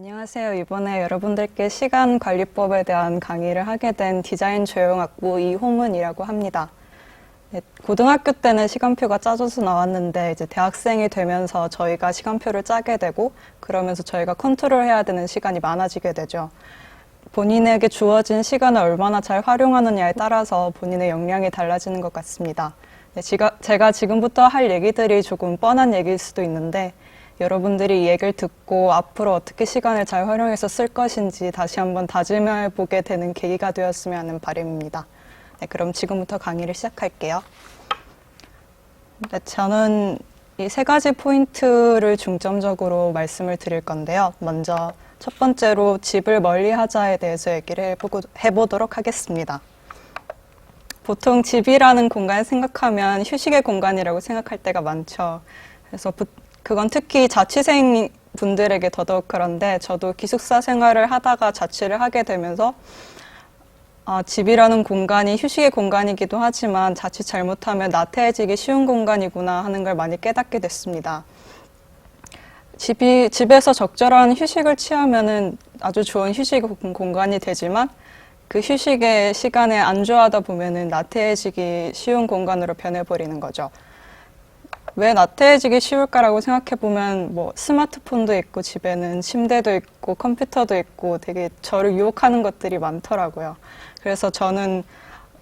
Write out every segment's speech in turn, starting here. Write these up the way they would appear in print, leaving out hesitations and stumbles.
안녕하세요. 이번에 여러분들께 시간관리법에 대한 강의를 하게 된 디자인조형학부 이호문이라고 합니다. 네, 고등학교 때는 시간표가 짜져서 나왔는데 이제 대학생이 되면서 저희가 시간표를 짜게 되고 그러면서 저희가 컨트롤해야 되는 시간이 많아지게 되죠. 본인에게 주어진 시간을 얼마나 잘 활용하느냐에 따라서 본인의 역량이 달라지는 것 같습니다. 네, 제가 지금부터 할 얘기들이 조금 뻔한 얘기일 수도 있는데 여러분들이 이 얘기를 듣고 앞으로 어떻게 시간을 잘 활용해서 쓸 것인지 다시 한번 다짐해보게 되는 계기가 되었으면 하는 바람입니다. 네, 그럼 지금부터 강의를 시작할게요. 네, 저는 이 세 가지 포인트를 중점적으로 말씀을 드릴 건데요. 먼저 첫 번째로 집을 멀리 하자에 대해서 얘기를 해보도록 하겠습니다. 보통 집이라는 공간을 생각하면 휴식의 공간이라고 생각할 때가 많죠. 그래서 그건 특히 자취생 분들에게 더더욱 그런데 저도 기숙사 생활을 하다가 자취를 하게 되면서 집이라는 공간이 휴식의 공간이기도 하지만 자칫 잘못하면 나태해지기 쉬운 공간이구나 하는 걸 많이 깨닫게 됐습니다. 집에서 적절한 휴식을 취하면은 아주 좋은 휴식 공간이 되지만 그 휴식의 시간에 안주하다 보면은 나태해지기 쉬운 공간으로 변해버리는 거죠. 왜 나태해지기 쉬울까라고 생각해보면 뭐 스마트폰도 있고 집에는 침대도 있고 컴퓨터도 있고 되게 저를 유혹하는 것들이 많더라고요. 그래서 저는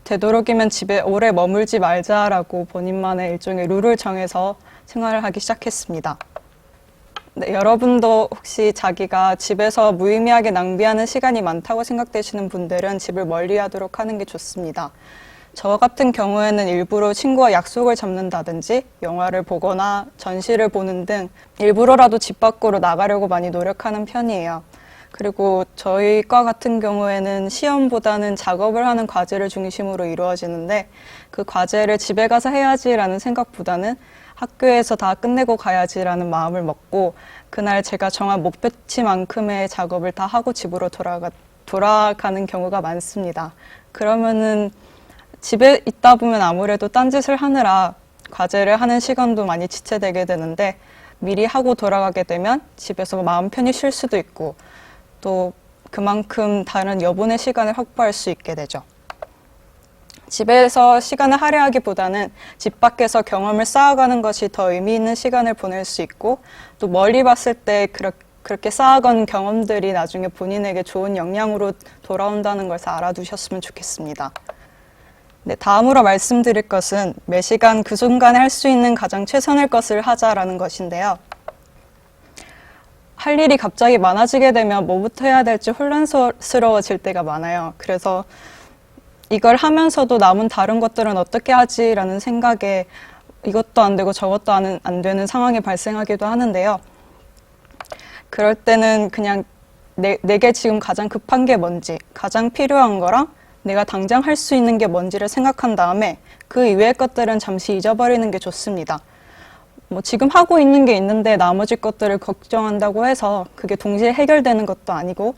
되도록이면 집에 오래 머물지 말자라고 본인만의 일종의 룰을 정해서 생활을 하기 시작했습니다. 네, 여러분도 혹시 자기가 집에서 무의미하게 낭비하는 시간이 많다고 생각되시는 분들은 집을 멀리하도록 하는 게 좋습니다. 저 같은 경우에는 일부러 친구와 약속을 잡는다든지 영화를 보거나 전시를 보는 등 일부러라도 집 밖으로 나가려고 많이 노력하는 편이에요. 그리고 저희 과 같은 경우에는 시험보다는 작업을 하는 과제를 중심으로 이루어지는데 그 과제를 집에 가서 해야지라는 생각보다는 학교에서 다 끝내고 가야지라는 마음을 먹고 그날 제가 정한 목표치만큼의 작업을 다 하고 집으로 돌아가는 경우가 많습니다. 그러면은 집에 있다 보면 아무래도 딴짓을 하느라 과제를 하는 시간도 많이 지체되게 되는데 미리 하고 돌아가게 되면 집에서 마음 편히 쉴 수도 있고 또 그만큼 다른 여분의 시간을 확보할 수 있게 되죠. 집에서 시간을 할애하기보다는 집 밖에서 경험을 쌓아가는 것이 더 의미 있는 시간을 보낼 수 있고 또 멀리 봤을 때 그렇게 쌓아간 경험들이 나중에 본인에게 좋은 영향으로 돌아온다는 것을 알아두셨으면 좋겠습니다. 네, 다음으로 말씀드릴 것은 매 시간 그 순간에 할 수 있는 가장 최선의 것을 하자라는 것인데요. 할 일이 갑자기 많아지게 되면 뭐부터 해야 될지 혼란스러워질 때가 많아요. 그래서 이걸 하면서도 남은 다른 것들은 어떻게 하지라는 생각에 이것도 안 되고 저것도 안 되는 상황이 발생하기도 하는데요. 그럴 때는 그냥 내게 지금 가장 급한 게 뭔지, 가장 필요한 거랑 내가 당장 할 수 있는 게 뭔지를 생각한 다음에 그 이외의 것들은 잠시 잊어버리는 게 좋습니다. 뭐 지금 하고 있는 게 있는데 나머지 것들을 걱정한다고 해서 그게 동시에 해결되는 것도 아니고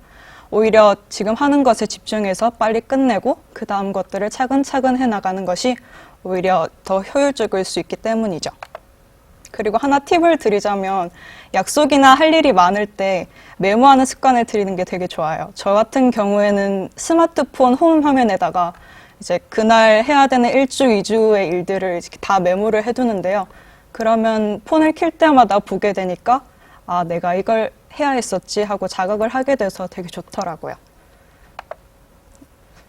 오히려 지금 하는 것에 집중해서 빨리 끝내고 그 다음 것들을 차근차근 해나가는 것이 오히려 더 효율적일 수 있기 때문이죠. 그리고 하나 팁을 드리자면 약속이나 할 일이 많을 때 메모하는 습관을 들이는 게 되게 좋아요. 저 같은 경우에는 스마트폰 홈 화면에다가 이제 그날 해야 되는 1주, 2주의 일들을 다 메모를 해두는데요. 그러면 폰을 켤 때마다 보게 되니까 아, 내가 이걸 해야 했었지 하고 자각을 하게 돼서 되게 좋더라고요.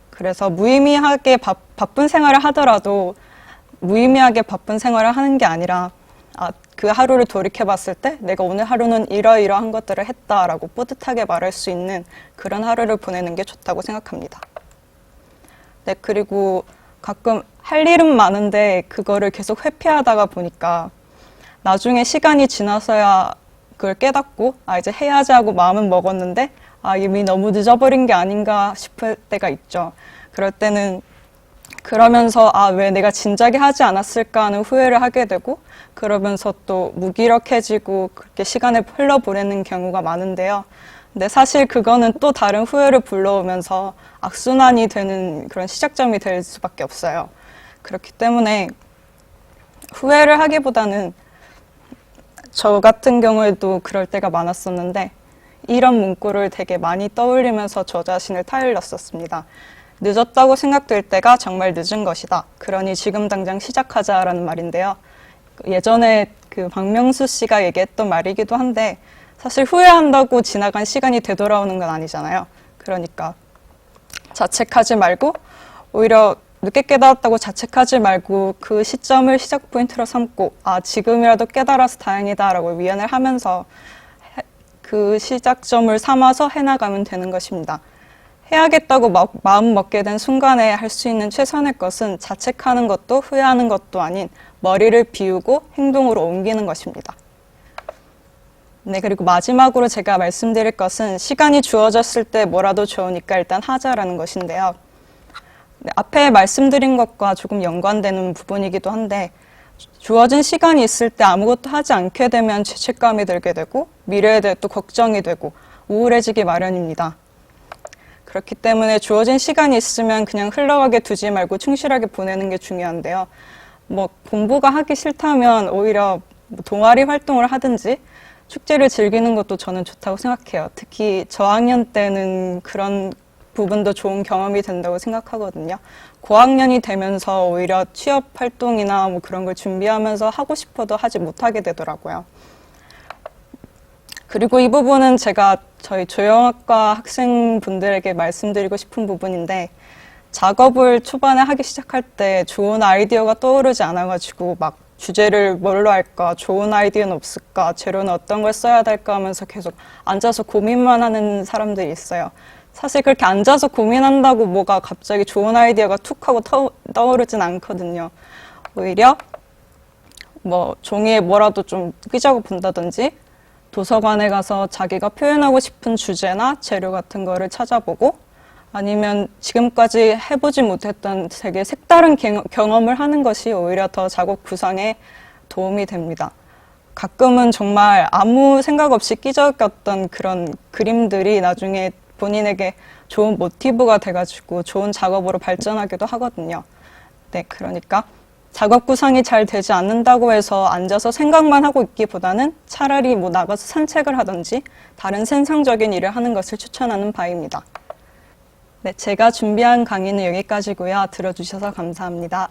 그래서 무의미하게 바쁜 생활을 하더라도 무의미하게 바쁜 생활을 하는 게 아니라 그 하루를 돌이켜봤을 때 내가 오늘 하루는 이러이러한 것들을 했다라고 뿌듯하게 말할 수 있는 그런 하루를 보내는 게 좋다고 생각합니다. 네, 그리고 가끔 할 일은 많은데 그거를 계속 회피하다가 보니까 나중에 시간이 지나서야 그걸 깨닫고 이제 해야지 하고 마음은 먹었는데 이미 너무 늦어버린 게 아닌가 싶을 때가 있죠. 그럴 때는 그러면서 왜 내가 진작에 하지 않았을까 하는 후회를 하게 되고 그러면서 또 무기력해지고 그렇게 시간을 흘려보내는 경우가 많은데요. 근데 사실 그거는 또 다른 후회를 불러오면서 악순환이 되는 그런 시작점이 될 수밖에 없어요. 그렇기 때문에 후회를 하기보다는 저 같은 경우에도 그럴 때가 많았었는데 이런 문구를 되게 많이 떠올리면서 저 자신을 타일렀었습니다. 늦었다고 생각될 때가 정말 늦은 것이다. 그러니 지금 당장 시작하자라는 말인데요. 예전에 그 박명수 씨가 얘기했던 말이기도 한데 사실 후회한다고 지나간 시간이 되돌아오는 건 아니잖아요. 그러니까 자책하지 말고 오히려 늦게 깨달았다고 자책하지 말고 그 시점을 시작 포인트로 삼고 지금이라도 깨달아서 다행이다라고 위안을 하면서 그 시작점을 삼아서 해나가면 되는 것입니다. 해야겠다고 마음 먹게 된 순간에 할 수 있는 최선의 것은 자책하는 것도 후회하는 것도 아닌 머리를 비우고 행동으로 옮기는 것입니다. 네, 그리고 마지막으로 제가 말씀드릴 것은 시간이 주어졌을 때 뭐라도 좋으니까 일단 하자라는 것인데요. 네, 앞에 말씀드린 것과 조금 연관되는 부분이기도 한데 주어진 시간이 있을 때 아무것도 하지 않게 되면 죄책감이 들게 되고 미래에 대해 또 걱정이 되고 우울해지기 마련입니다. 그렇기 때문에 주어진 시간이 있으면 그냥 흘러가게 두지 말고 충실하게 보내는 게 중요한데요. 공부가 하기 싫다면 오히려 동아리 활동을 하든지 축제를 즐기는 것도 저는 좋다고 생각해요. 특히 저학년 때는 그런 부분도 좋은 경험이 된다고 생각하거든요. 고학년이 되면서 오히려 취업 활동이나 그런 걸 준비하면서 하고 싶어도 하지 못하게 되더라고요. 그리고 이 부분은 제가 저희 조형학과 학생분들에게 말씀드리고 싶은 부분인데 작업을 초반에 하기 시작할 때 좋은 아이디어가 떠오르지 않아가지고 주제를 뭘로 할까, 좋은 아이디어는 없을까, 재료는 어떤 걸 써야 될까 하면서 계속 앉아서 고민만 하는 사람들이 있어요. 사실 그렇게 앉아서 고민한다고 뭐가 갑자기 좋은 아이디어가 툭 하고 떠오르진 않거든요. 오히려 종이에 뭐라도 좀 끄적여 본다든지 도서관에 가서 자기가 표현하고 싶은 주제나 재료 같은 거를 찾아보고 아니면 지금까지 해보지 못했던 되게 색다른 경험을 하는 것이 오히려 더 작업 구상에 도움이 됩니다. 가끔은 정말 아무 생각 없이 끼적였던 그런 그림들이 나중에 본인에게 좋은 모티브가 돼가지고 좋은 작업으로 발전하기도 하거든요. 네, 그러니까 작업 구상이 잘 되지 않는다고 해서 앉아서 생각만 하고 있기보다는 차라리 나가서 산책을 하든지 다른 생산적인 일을 하는 것을 추천하는 바입니다. 네, 제가 준비한 강의는 여기까지고요. 들어주셔서 감사합니다.